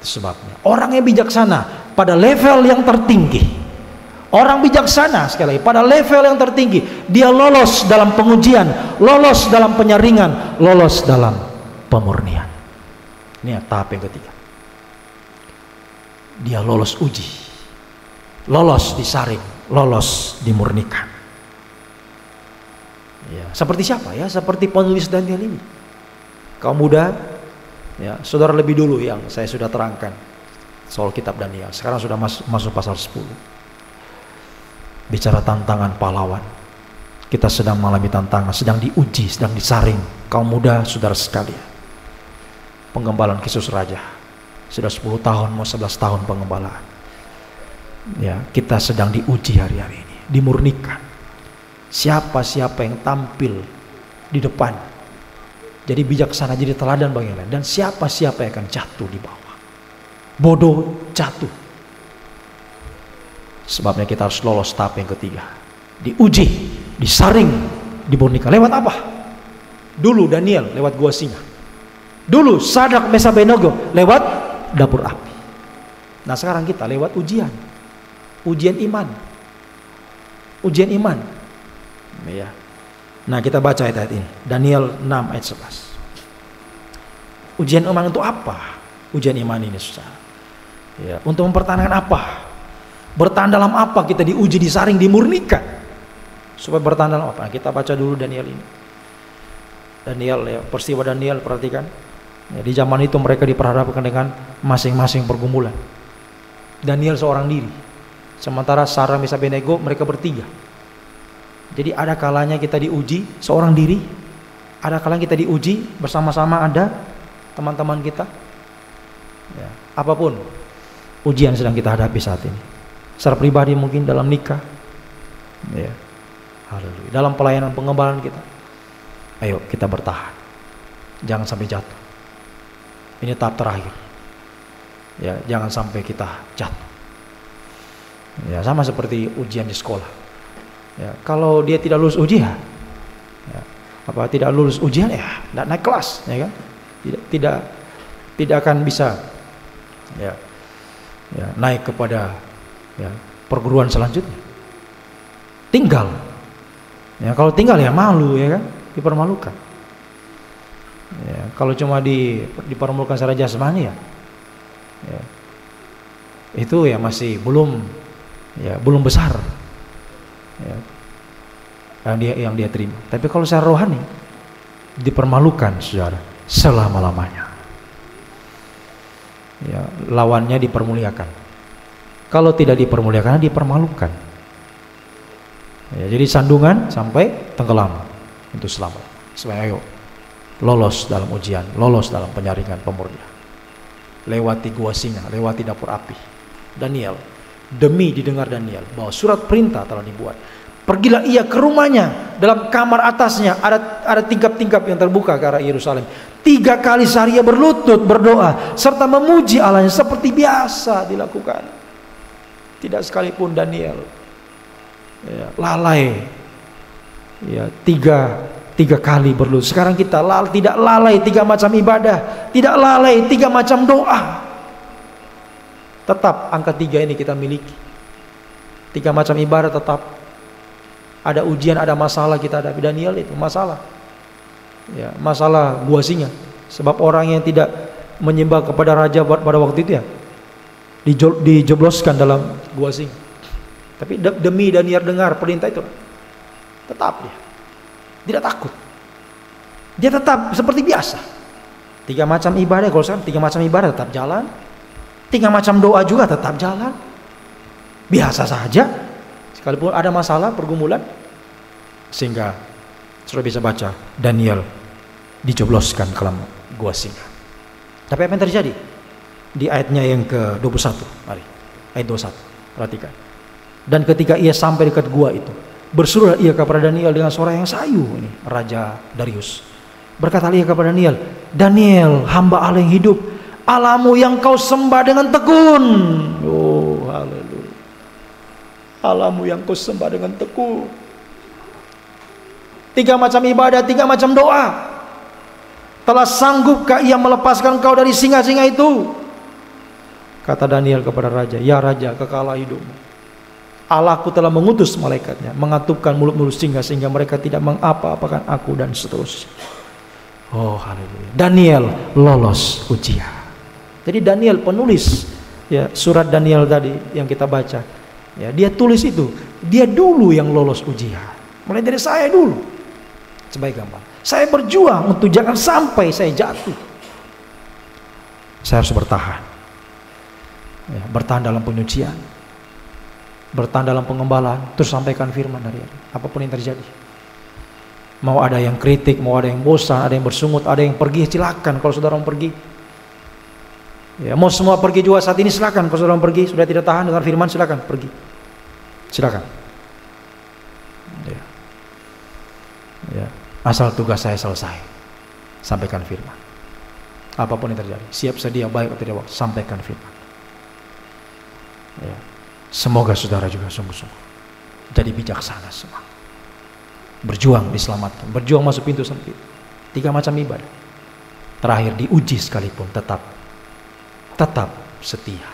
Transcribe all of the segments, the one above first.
Itu sebabnya orang yang bijaksana pada level yang tertinggi, orang bijaksana sekali lagi pada level yang tertinggi, dia lolos dalam pengujian, lolos dalam penyaringan, lolos dalam pemurnian. Ini tahap yang ketiga. Dia lolos uji, lolos disaring, lolos dimurnikan. Ya, seperti siapa ya? Seperti penulis Daniel ini. Kaum muda, ya, saudara lebih dulu yang saya sudah terangkan soal kitab Daniel. Sekarang sudah masuk pasal 10. Bicara tantangan pahlawan. Kita sedang mengalami tantangan, sedang diuji, sedang disaring. Kaum muda, saudara sekalian. Penggembalaan Kristus Raja. Sudah 10 tahun, mau 11 tahun pengembalaan. Ya, kita sedang diuji hari-hari ini, dimurnikan. Siapa-siapa yang tampil di depan jadi bijaksana, jadi teladan bagi yang lain, dan siapa-siapa yang akan jatuh di bawah, bodoh jatuh. Sebabnya kita harus lolos tahap yang ketiga, diuji, disaring, dimurnikan. Lewat apa? Dulu Daniel lewat gua singa, dulu Sadrak Mesak Abednego lewat dapur api. Nah sekarang kita lewat ujian, ujian iman, ujian iman. Ya. Nah kita baca ayat ini, Daniel 6 ayat 11. Ujian iman untuk apa? Ujian iman ini susah. Ya, untuk mempertahankan apa? Bertahan dalam apa kita diuji, disaring, dimurnikan? Supaya bertahan dalam apa? Nah, kita baca dulu Daniel ini. Daniel, ya, peristiwa Daniel, perhatikan. Ya, di zaman itu mereka diperhadapkan dengan masing-masing pergumulan. Daniel seorang diri, sementara Sadrak Mesak Abednego mereka bertiga. Jadi ada kalanya kita diuji seorang diri, ada kalanya kita diuji bersama-sama ada teman-teman kita. Ya, apapun ujian sedang kita hadapi saat ini, secara pribadi mungkin dalam nikah, ya, haleluya, dalam pelayanan pengembalaan kita. Ayo kita bertahan, jangan sampai jatuh. Ini tahap terakhir. Ya, jangan sampai kita jatuh. Ya, sama seperti ujian di sekolah. Ya, kalau dia tidak lulus ujian, ya, tidak lulus ujian ya, tidak naik kelas, ya kan? Tidak akan bisa, ya, naik kepada, ya, perguruan selanjutnya. Tinggal. Ya, kalau tinggal ya malu, ya kan? Dipermalukan. Ya, kalau cuma dipermalukan secara jasmani ya, itu ya masih belum besar, ya, yang dia terima. Tapi kalau secara rohani dipermalukan, saudara, selama-lamanya. Ya, lawannya dipermuliakan. Kalau tidak dipermuliakan, dipermalukan. Ya, jadi sandungan sampai tenggelam untuk selamat. Supaya ayo lolos dalam ujian, lolos dalam penyaringan, pemurnian. Lewati gua singa, lewati dapur api. Daniel, demi didengar Daniel bahwa surat perintah telah dibuat. Pergilah ia ke rumahnya, dalam kamar atasnya ada tingkap-tingkap yang terbuka ke arah Yerusalem. 3 kali sehari ia berlutut berdoa serta memuji Allahnya seperti biasa dilakukan. Tidak sekalipun Daniel, ya, lalai. Ya, tiga kali berlutut. Sekarang kita tidak lalai 3 macam ibadah, tidak lalai 3 macam doa. Tetap angka 3 ini kita miliki. 3 macam ibadah tetap. Ada ujian, ada masalah kita hadapi. Daniel itu masalah. Ya, masalah gua singa. Sebab orang yang tidak menyembah kepada raja pada waktu itu ya dijebloskan dalam gua singa. Tapi demi Daniel dengar perintah itu, tetap dia tidak takut. Dia tetap seperti biasa. 3 macam ibadah, kalau sekarang 3 macam ibadah tetap jalan. 3 macam doa juga tetap jalan. Biasa saja. Sekalipun ada masalah, pergumulan. Sehingga sudah bisa baca, Daniel dijebloskan ke dalam gua singa. Tapi apa yang terjadi? Di ayatnya yang ke-21. Mari, ayat 21. Perhatikan. Dan ketika ia sampai dekat gua itu, berserulah ia kepada Daniel dengan suara yang sayu. Ini Raja Darius. Berkata ia kepada Daniel, Daniel, hamba Allah yang hidup, Allahmu yang kau sembah dengan tekun. Oh, haleluya. Allahmu yang kau sembah dengan tekun. 3 macam ibadah, 3 macam doa. Telah sanggupkah ia melepaskan kau dari singa-singa itu? Kata Daniel kepada raja, "Ya raja, kekalah hidupmu. Allahku telah mengutus malaikatnya, mengatupkan mulut-mulut singa sehingga mereka tidak mengapa-apakan aku," dan seterusnya. Oh haleluya. Daniel lolos ujian. Jadi Daniel penulis ya surat Daniel tadi yang kita baca. Ya, dia tulis itu. Dia dulu yang lolos ujian. Mulai dari saya dulu. Sebaik gampang. Saya berjuang untuk jangan sampai saya jatuh. Saya harus bertahan. Ya, bertahan dalam penyucian, bertahan dalam pengembalaan, terus sampaikan firman dari Allah, apapun yang terjadi. Mau ada yang kritik, mau ada yang bosan, ada yang bersungut, ada yang pergi, silakan kalau saudara mau pergi. Ya, mau semua pergi juga saat ini silakan. Kalau saudara mau pergi, sudah tidak tahan dengan firman, silakan pergi. Silakan. Ya. Ya. Asal tugas saya selesai, sampaikan firman. Apapun yang terjadi, siap sedia baik atau tidak, sampaikan firman. Ya. Semoga saudara juga sungguh-sungguh jadi bijaksana semua. Berjuang diselamatkan, berjuang masuk pintu sempit. 3 macam ibadah. Terakhir diuji sekalipun tetap setia.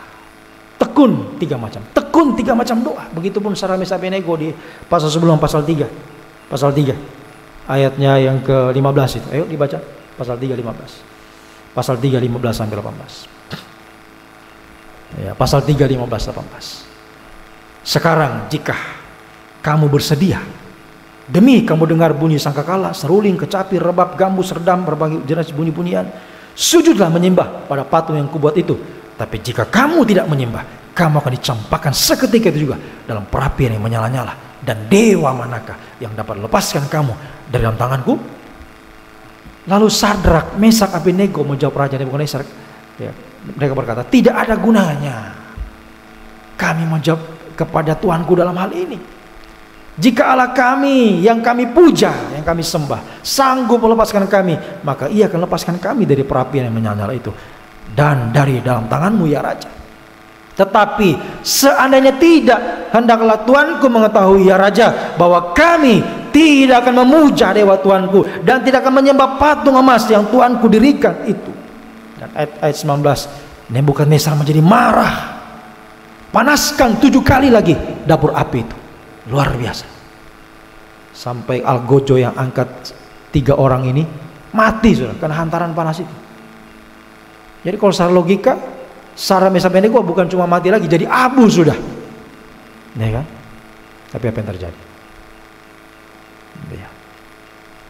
Tekun 3 macam, tekun 3 macam doa. Begitupun Sadrak Meshak Abednego di pasal sebelum pasal 3. Pasal 3 ayatnya yang ke-15 itu. Ayo dibaca pasal 3 15. Pasal 3 15 sampai 18. Ya, pasal 3 15 18. Sekarang jika kamu bersedia, demi kamu dengar bunyi sangkakala, seruling, kecapi, rebab, gambus, redam, berbagai jenis bunyi-bunyian, sujudlah menyembah pada patung yang kubuat itu. Tapi jika kamu tidak menyembah, kamu akan dicampakkan seketika itu juga dalam perapian yang menyala-nyala. Dan dewa manakah yang dapat lepaskan kamu dari dalam tanganku? Lalu Sadrak, Meshak, Abednego menjawab Raja Nebukadnezar. Ya, mereka berkata, tidak ada gunanya kami menjawab kepada Tuanku dalam hal ini. Jika Allah kami yang kami puja, yang kami sembah, sanggup melepaskan kami, maka Ia akan lepaskan kami dari perapian yang menyala-nyala itu dan dari dalam tanganmu ya Raja. Tetapi seandainya tidak, hendaklah Tuanku mengetahui ya Raja, bahwa kami tidak akan memuja dewa Tuanku dan tidak akan menyembah patung emas yang Tuanku dirikan itu. Dan ayat 19, Nebukadnezar menjadi marah, panaskan 7 kali lagi dapur api itu. Luar biasa. Sampai algojo yang angkat 3 orang ini mati sudah karena hantaran panas itu. Jadi kalau secara logika, Sadrak Meshak Abednego bukan cuma mati lagi, jadi abu sudah. Ya kan? Tapi apa yang terjadi? Ya.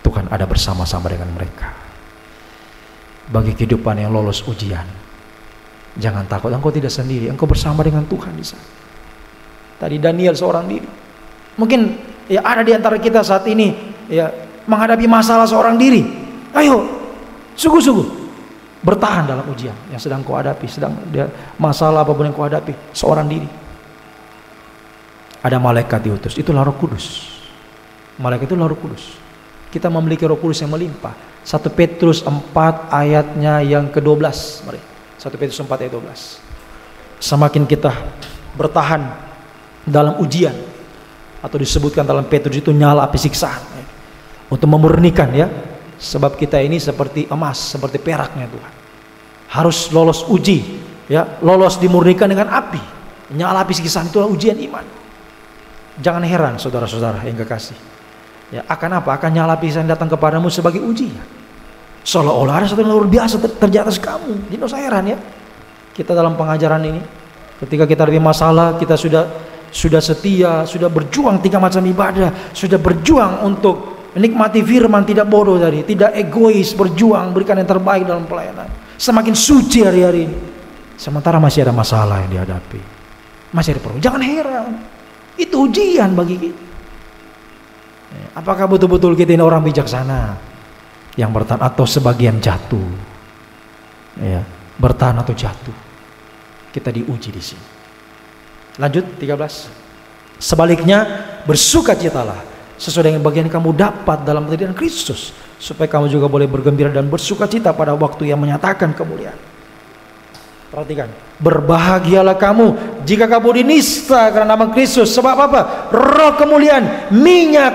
Tuhan ada bersama-sama dengan mereka. Bagi kehidupan yang lolos ujian, jangan takut, engkau tidak sendiri, engkau bersama dengan Tuhan di sana. Tadi Daniel seorang diri. Mungkin ya ada di antara kita saat ini ya menghadapi masalah seorang diri. Ayo, sungguh-sungguh bertahan dalam ujian yang sedang kau hadapi, sedang dia masalah apapun yang kau hadapi, seorang diri. Ada malaikat diutus, itulah Roh Kudus. Malaikat itu Roh Kudus. Kita memiliki Roh Kudus yang melimpah. 1 Petrus 4 ayatnya yang ke-12. Mari. 1 Petrus 4 ayat 12. Semakin kita bertahan dalam ujian, atau disebutkan dalam Petrus itu nyala api siksaan, untuk memurnikan ya. Sebab kita ini seperti emas, seperti peraknya Tuhan. Harus lolos uji, ya, lolos dimurnikan dengan api. Nyala api siksaan itulah ujian iman. Jangan heran saudara-saudara yang kekasih. Ya, akan apa? Akan nyala api siksaan datang kepadamu sebagai ujian. Seolah-olah ada sesuatu yang luar biasa terjadi atas kamu. Jadi usah heran ya. Kita dalam pengajaran ini, ketika kita ada masalah, kita sudah setia, sudah berjuang 3 macam ibadah, sudah berjuang untuk menikmati firman, tidak bodoh tadi, tidak egois, berjuang, berikan yang terbaik dalam pelayanan. Semakin suci hari-hari ini. Sementara masih ada masalah yang dihadapi, masih ada perlu. Jangan heran, itu ujian bagi kita. Apakah betul-betul kita ini orang bijaksana yang bertahan atau sebagian jatuh? Ya, bertahan atau jatuh? Kita diuji di sini. Lanjut 13. Sebaliknya bersukacitalah sesuai dengan bagian yang kamu dapat dalam penderitaan Kristus, supaya kamu juga boleh bergembira dan bersukacita pada waktu yang menyatakan kemuliaan. Perhatikan, berbahagialah kamu jika kamu dinista karena nama Kristus. Sebab apa? Roh kemuliaan, minyak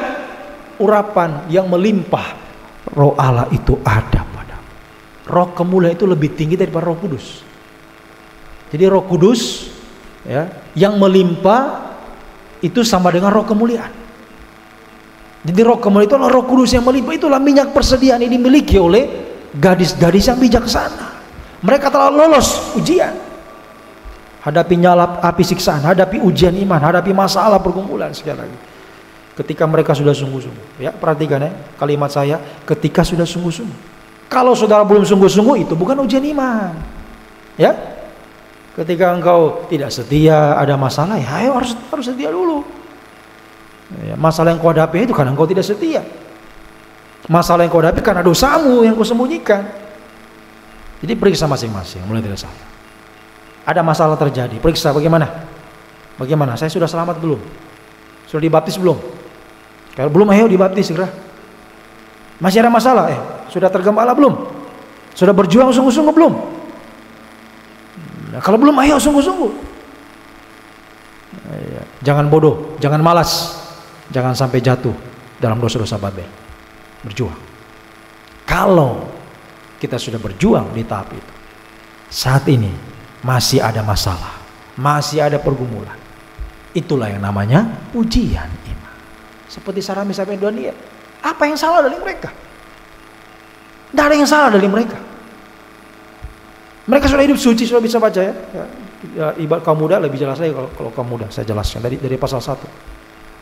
urapan yang melimpah, Roh Allah itu ada padamu. Roh kemuliaan itu lebih tinggi daripada Roh Kudus. Jadi Roh Kudus ya, yang melimpah itu sama dengan roh kemuliaan. Jadi roh kemuliaan itu adalah Roh Kudus yang melimpah. Itulah minyak persediaan ini dimiliki oleh gadis-gadis yang bijaksana. Mereka telah lolos ujian. Hadapi nyala api siksaan, hadapi ujian iman, hadapi masalah pergumulan. Sekali lagi, ketika mereka sudah sungguh-sungguh. Ya, perhatikan ya kalimat saya, ketika sudah sungguh-sungguh. Kalau saudara belum sungguh-sungguh, itu bukan ujian iman. Ya, ketika engkau tidak setia, ada masalah, ya ayo harus setia dulu. Ya, masalah yang kau hadapi itu karena engkau tidak setia. Masalah yang kau hadapi karena dosamu yang kau sembunyikan. Jadi periksa masing-masing, mulai dari saya. Ada masalah terjadi, periksa bagaimana? Bagaimana? Saya sudah selamat belum? Sudah dibaptis belum? Kalau belum, ayo dibaptis segera. Masih ada masalah? Sudah tergembala belum? Sudah berjuang sungguh-sungguh belum? Nah, kalau belum, ayo sungguh-sungguh. Jangan bodoh, jangan malas, jangan sampai jatuh dalam dosa-dosa Babel. Berjuang. Kalau kita sudah berjuang di tahap itu, saat ini masih ada masalah, masih ada pergumulan, itulah yang namanya ujian iman. Seperti Sarah, Meshach, dan Daniel. Apa yang salah dari mereka? Tidak ada yang salah dari mereka. Mereka sudah hidup suci, sudah bisa baca ya. Ibarat kaum muda lebih jelas lagi kalau kaum muda saya jelaskan dari pasal 1.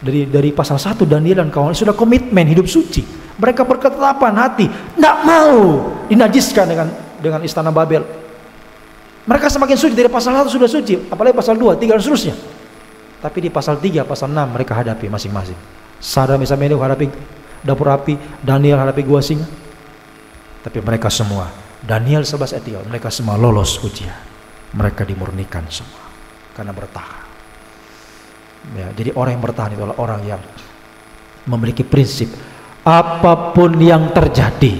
Dari pasal 1 Daniel dan kawan sudah komitmen hidup suci. Mereka berketetapan hati, tidak mau dinajiskan dengan istana Babel. Mereka semakin suci, dari pasal 1 sudah suci, apalagi pasal 2, 3 dan seterusnya. Tapi di pasal 3, pasal 6 mereka hadapi masing-masing. Sarah, Meshach, dan Abednego hadapi dapur api, Daniel hadapi gua singa. Tapi mereka semua, Daniel 11 ayat 3, mereka semua lolos ujian. Mereka dimurnikan semua karena bertahan. Ya, jadi orang yang bertahan itu adalah orang yang memiliki prinsip, apapun yang terjadi,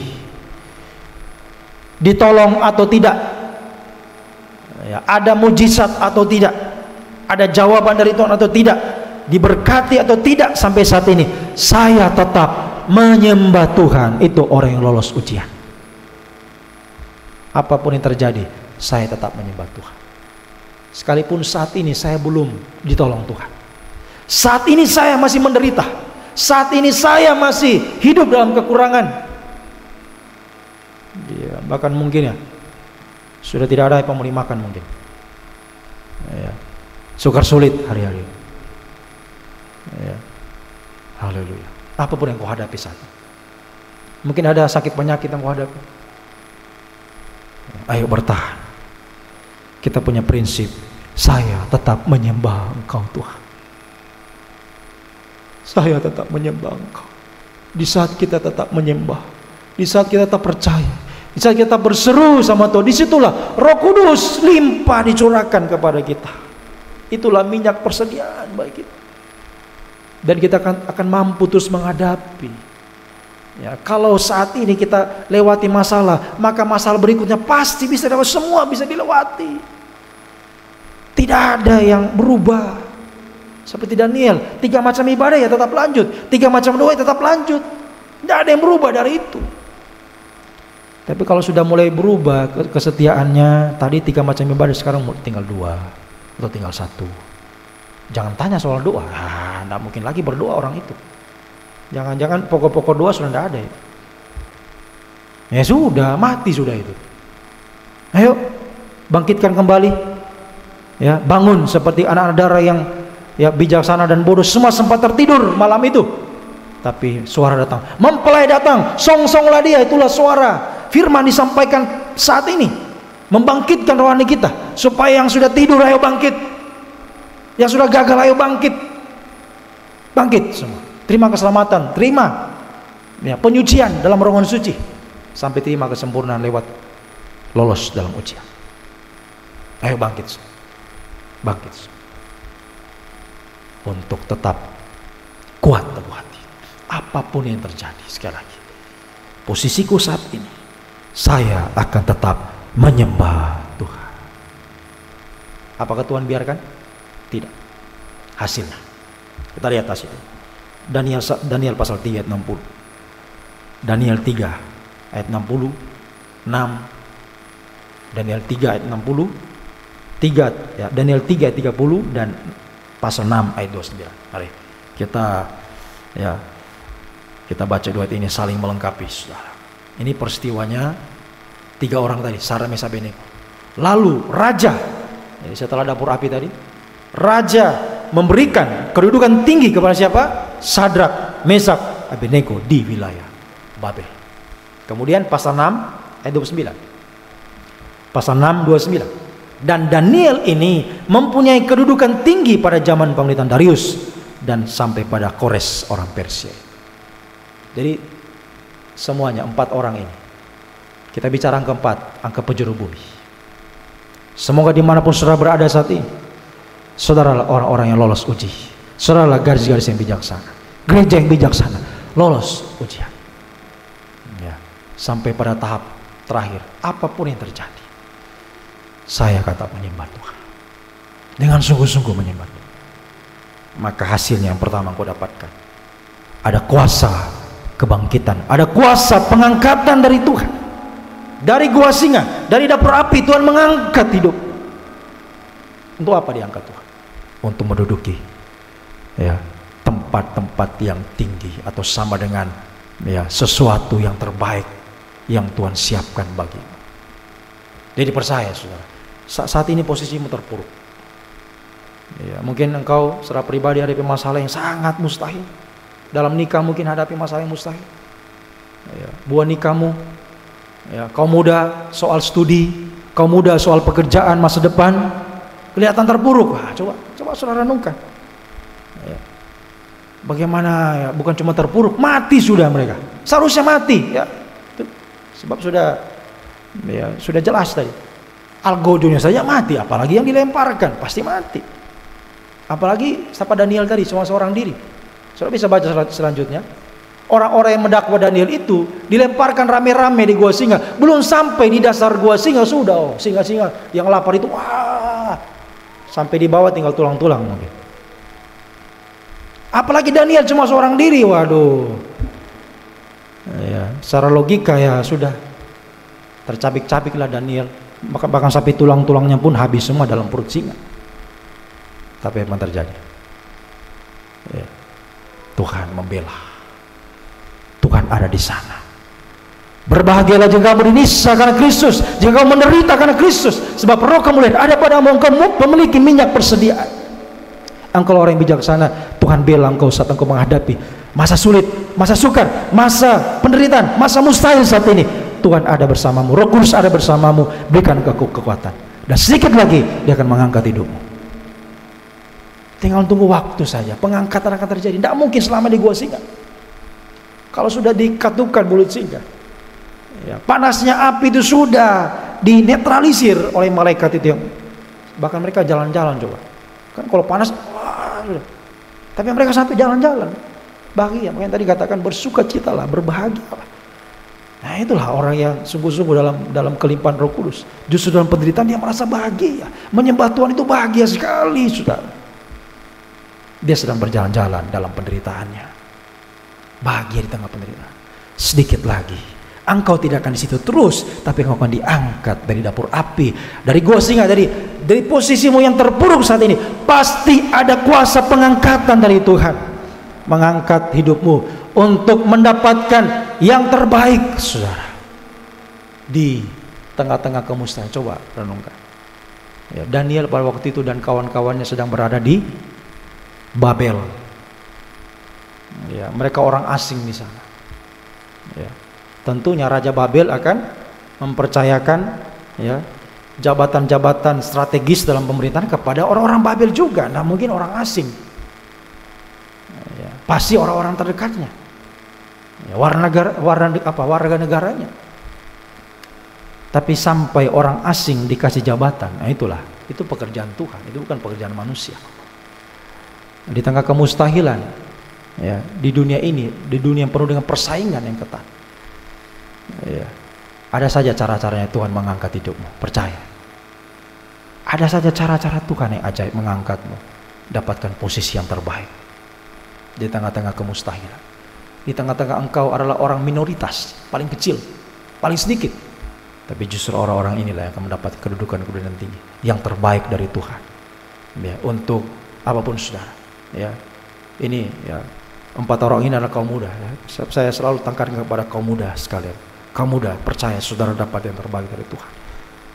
ditolong atau tidak, ya, ada mujizat atau tidak, ada jawaban dari Tuhan atau tidak, diberkati atau tidak, sampai saat ini saya tetap menyembah Tuhan. Itu orang yang lolos ujian. Apapun yang terjadi, saya tetap menyembah Tuhan. Sekalipun saat ini saya belum ditolong Tuhan, saat ini saya masih menderita, saat ini saya masih hidup dalam kekurangan, ya, bahkan mungkin ya sudah tidak ada yang mau dimakan mungkin, ya, sukar sulit hari-hari, ya, haleluya. Apapun yang kau hadapi saat ini, mungkin ada sakit penyakit yang kau hadapi, ayo bertahan. Kita punya prinsip, saya tetap menyembah Engkau Tuhan. Saya tetap menyembah Engkau. Di saat kita tetap menyembah, di saat kita tetap percaya, di saat kita berseru sama Tuhan, disitulah Roh Kudus limpah dicurahkan kepada kita. Itulah minyak persediaan bagi kita. Dan kita akan mampu terus menghadapi. Ya, kalau saat ini kita lewati masalah, maka masalah berikutnya pasti bisa dilewati, semua bisa dilewati. Tidak ada yang berubah. Seperti Daniel, 3 macam ibadah ya tetap lanjut, 3 macam doa ya tetap lanjut. Tidak ada yang berubah dari itu. Tapi kalau sudah mulai berubah kesetiaannya, tadi 3 macam ibadah, sekarang tinggal 2 atau tinggal 1. Jangan tanya soal doa, tidak mungkin lagi berdoa orang itu. Jangan-jangan pokok-pokok doa sudah tidak ada ya. Ya sudah, mati sudah itu. Ayo bangkitkan kembali, ya, bangun seperti anak-anak darah yang ya bijaksana dan bodoh, semua sempat tertidur malam itu. Tapi suara datang, mempelai datang, song-songlah dia. Itulah suara firman disampaikan saat ini, membangkitkan rohani kita, supaya yang sudah tidur ayo bangkit, yang sudah gagal ayo bangkit, bangkit semua. Terima keselamatan, terima ya, penyucian dalam rombongan suci, sampai terima kesempurnaan lewat lolos dalam ujian. Ayo bangkit, bangkit untuk tetap kuat teguh hati apapun yang terjadi. Sekali lagi, posisiku saat ini, saya akan tetap menyembah Tuhan. Apakah Tuhan biarkan? Tidak. Hasilnya kita lihat hasilnya. Daniel pasal 3 ayat 60. Daniel 3 ayat 60, 6. Daniel 3 ayat 60, 3 ya, Daniel 3 ayat 30 dan pasal 6 ayat 29. Mari kita baca dua ayat ini saling melengkapi, saudara. Ini peristiwanya 3 orang tadi, Sadrak, Mesak, Abednego. Lalu raja, jadi setelah dapur api tadi, raja memberikan kedudukan tinggi kepada siapa? Sadrak, Mesak, Abednego di wilayah Babel. Kemudian pasal 6 ayat 29. Pasal 6 29. Dan Daniel ini mempunyai kedudukan tinggi pada zaman pemerintahan Darius dan sampai pada Kores orang Persia. Jadi semuanya 4 orang ini. Kita bicara angka 4, angka penjuru bumi. Semoga dimanapun saudara berada saat ini, saudara orang-orang yang lolos uji. Saudara garis-garis yang bijaksana, gereja yang bijaksana, lolos ujian. Ya, sampai pada tahap terakhir, apapun yang terjadi, saya kata menyembah Tuhan, dengan sungguh-sungguh menyembah Tuhan. Maka hasilnya yang pertama kau dapatkan, ada kuasa kebangkitan, ada kuasa pengangkatan dari Tuhan. Dari gua singa, dari dapur api, Tuhan mengangkat hidup. Untuk apa diangkat Tuhan? Untuk menduduki ya tempat-tempat yang tinggi, atau sama dengan ya sesuatu yang terbaik yang Tuhan siapkan bagimu. Jadi percaya saudara, saat ini posisimu terpuruk. Ya, mungkin engkau secara pribadi hadapi masalah yang sangat mustahil. Dalam nikah mungkin hadapi masalah yang mustahil. Ya, buah nikahmu, ya, kau muda soal studi, kau muda soal pekerjaan masa depan, kelihatan terpuruk. Wah, coba saudara renungkan. Ya. Bagaimana ya, bukan cuma terpuruk, mati sudah mereka. Seharusnya mati, ya. Sebab sudah jelas tadi. Algojonya saja mati, apalagi yang dilemparkan, pasti mati. Apalagi siapa Daniel tadi, cuma seorang diri. Saudara bisa baca selanjutnya. Orang-orang yang mendakwa Daniel itu dilemparkan rame-rame di gua singa. Belum sampai di dasar gua singa sudah singa-singa yang lapar itu wah, sampai di bawah tinggal tulang-tulang mungkin. Apalagi Daniel cuma seorang diri, waduh. Ya, secara logika ya sudah tercabik-cabiklah Daniel. Bahkan sampai tulang-tulangnya pun habis semua dalam perut singa. Tapi apa yang terjadi? Ya, Tuhan membela. Tuhan ada di sana. Berbahagialah jika kamu dinisah karena Kristus, jika kamu menderita karena Kristus, sebab roh kemuliaan ada padamu, engkau memiliki minyak persediaan. Engkau orang yang bijaksana, Tuhan bela engkau saat engkau menghadapi masa sulit, masa sukar, masa penderitaan, masa mustahil saat ini. Tuhan ada bersamamu, Roh Kudus ada bersamamu, berikan kekuatan. Dan sedikit lagi dia akan mengangkat hidupmu. Tinggal tunggu waktu saja, pengangkatan akan terjadi. Tidak mungkin selama di gua singa. Kalau sudah dikatukan mulut singa, ya, panasnya api itu sudah dinetralisir oleh malaikat itu yang bahkan mereka jalan-jalan coba. Kan kalau panas, wah, sudah. Tapi mereka sampai jalan-jalan, bahagia. Makanya tadi katakan bersukacitalah, berbahagialah. Nah itulah orang yang sungguh-sungguh dalam kelimpahan Roh Kudus. Justru dalam penderitaan dia merasa bahagia. Menyembah Tuhan itu bahagia sekali, saudara. Dia sedang berjalan-jalan dalam penderitaannya, bahagia di tengah penderitaan. Sedikit lagi, engkau tidak akan di situ terus, tapi engkau akan diangkat dari dapur api, dari gua singa, dari posisimu yang terpuruk saat ini. Pasti ada kuasa pengangkatan dari Tuhan, mengangkat hidupmu untuk mendapatkan yang terbaik, saudara. Di tengah-tengah kemustahilan, coba renungkan. Ya, Daniel pada waktu itu dan kawan-kawannya sedang berada di Babel. Ya, mereka orang asing di sana. Ya, tentunya Raja Babel akan mempercayakan ya jabatan-jabatan strategis dalam pemerintahan kepada orang-orang Babel juga. Nah, mungkin orang asing. Ya, pasti orang-orang terdekatnya. Ya, warga negaranya. Tapi sampai orang asing dikasih jabatan, nah itulah, itu pekerjaan Tuhan, itu bukan pekerjaan manusia. Di tengah kemustahilan, ya, di dunia ini, di dunia yang penuh dengan persaingan yang ketat, ya, ada saja cara-caranya Tuhan mengangkat hidupmu. Percaya, ada saja cara-cara Tuhan yang ajaib mengangkatmu, dapatkan posisi yang terbaik di tengah-tengah kemustahilan. Di tengah-tengah engkau adalah orang minoritas, paling kecil, paling sedikit, Tapi justru orang-orang inilah yang akan mendapat kedudukan-kedudukan tinggi, yang terbaik dari Tuhan. Ya, untuk apapun saudara. Ya, ini ya 4 orang ini adalah kaum muda. Ya. Saya selalu tekankan kepada kaum muda sekalian. Kaum muda, percaya saudara dapat yang terbaik dari Tuhan.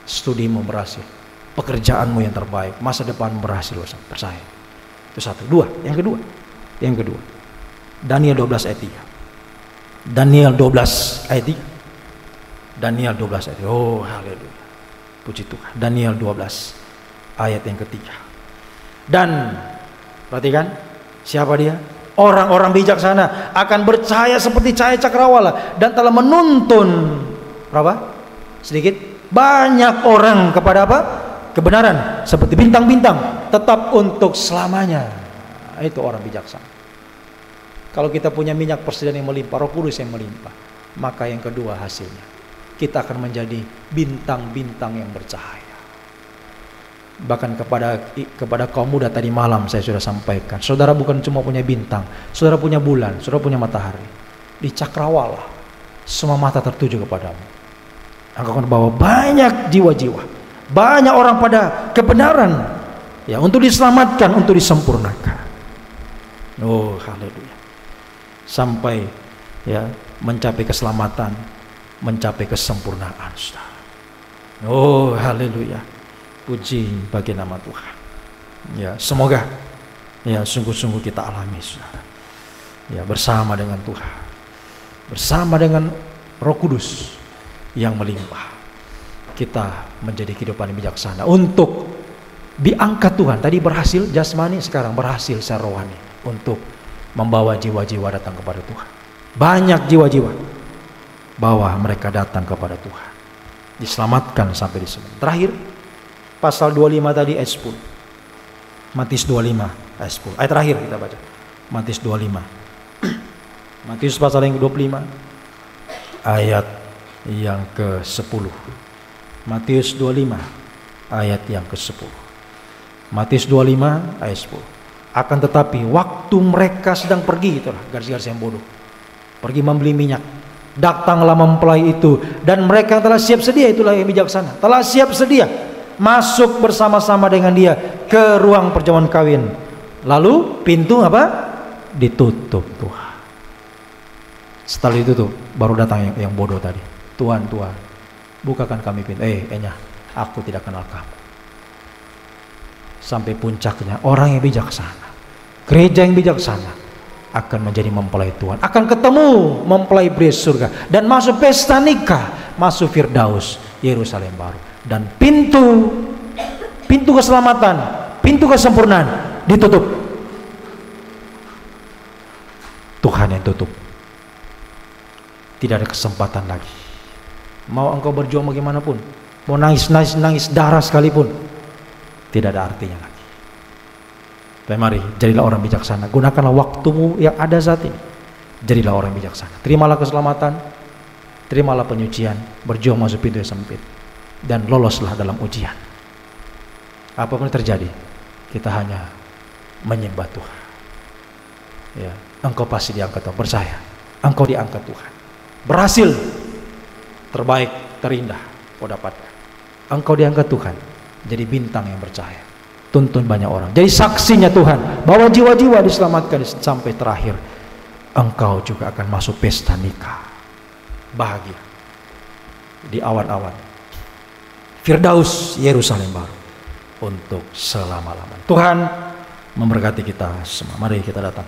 Studimu berhasil, pekerjaanmu yang terbaik, masa depan berhasil, percaya. Itu satu. Yang kedua, Daniel 12 ayat 3. Daniel 12 ayat 3. Daniel 12 ayat 3. Oh, haleluya. Puji Tuhan. Daniel 12 ayat yang ketiga. Dan perhatikan, siapa dia? Orang-orang bijaksana akan bercahaya seperti cahaya cakrawala dan telah menuntun berapa? Sedikit banyak orang kepada apa? Kebenaran seperti bintang-bintang tetap untuk selamanya. Itu orang bijaksana. Kalau kita punya minyak persediaan yang melimpah, Roh Kudus yang melimpah, maka yang kedua hasilnya kita akan menjadi bintang-bintang yang bercahaya. Bahkan kepada kaum muda tadi malam saya sudah sampaikan, saudara bukan cuma punya bintang, saudara punya bulan, saudara punya matahari. Di cakrawala semua mata tertuju kepadamu. Engkau akan bawa banyak jiwa-jiwa, banyak orang pada kebenaran, ya, untuk diselamatkan, untuk disempurnakan. Oh, haleluya. Sampai ya mencapai keselamatan, mencapai kesempurnaan, saudara. Oh, haleluya. Puji bagi nama Tuhan. Ya, semoga ya sungguh-sungguh kita alami, saudara. Ya, bersama dengan Tuhan, bersama dengan Roh Kudus yang melimpah, kita menjadi kehidupan yang bijaksana untuk diangkat Tuhan. Tadi berhasil jasmani, sekarang berhasil secara rohani untuk membawa jiwa-jiwa datang kepada Tuhan. Banyak jiwa-jiwa bahwa mereka datang kepada Tuhan, diselamatkan sampai di sana. Terakhir pasal 25 tadi ayat 10. Matius 25 ayat 10. Ayat terakhir kita baca. Matius 25. Matius pasal yang ke-25 ayat yang ke-10. Matius 25 ayat yang ke-10. Matius 25 ayat 10. Akan tetapi waktu mereka sedang pergi, itulah garis-garis yang bodoh, pergi membeli minyak, datanglah mempelai itu, dan mereka telah siap sedia, itulah yang bijaksana, telah siap sedia masuk bersama-sama dengan dia ke ruang perjamuan kawin. Lalu pintu apa? Ditutup Tuhan. Setelah itu tuh baru datang yang bodoh tadi. Tuhan, bukakan kami pintu. Aku tidak kenal kamu. Sampai puncaknya orang yang bijaksana, gereja yang bijaksana akan menjadi mempelai Tuhan, akan ketemu mempelai pria surga dan masuk pesta nikah, masuk Firdaus, Yerusalem baru. Dan pintu keselamatan, pintu kesempurnaan ditutup. Tuhan yang tutup. Tidak ada kesempatan lagi. Mau engkau berjuang bagaimanapun, mau nangis darah sekalipun, tidak ada artinya lagi. Tapi mari jadilah orang bijaksana. Gunakanlah waktumu yang ada saat ini. Jadilah orang bijaksana. Terimalah keselamatan, terimalah penyucian, berjuang masuk pintu yang sempit, dan loloslah dalam ujian. Apapun yang terjadi, kita hanya menyembah Tuhan. Ya, engkau pasti diangkat Tuhan. Percaya, engkau diangkat Tuhan. Berhasil, terbaik, terindah kau dapatkan. Engkau diangkat Tuhan, jadi bintang yang bercahaya, tuntun banyak orang, jadi saksinya Tuhan, bahwa jiwa-jiwa diselamatkan sampai terakhir. Engkau juga akan masuk pesta nikah, bahagia di awan-awan Firdaus Yerusalem baru untuk selama-lamanya. Tuhan memberkati kita semua. Mari kita datang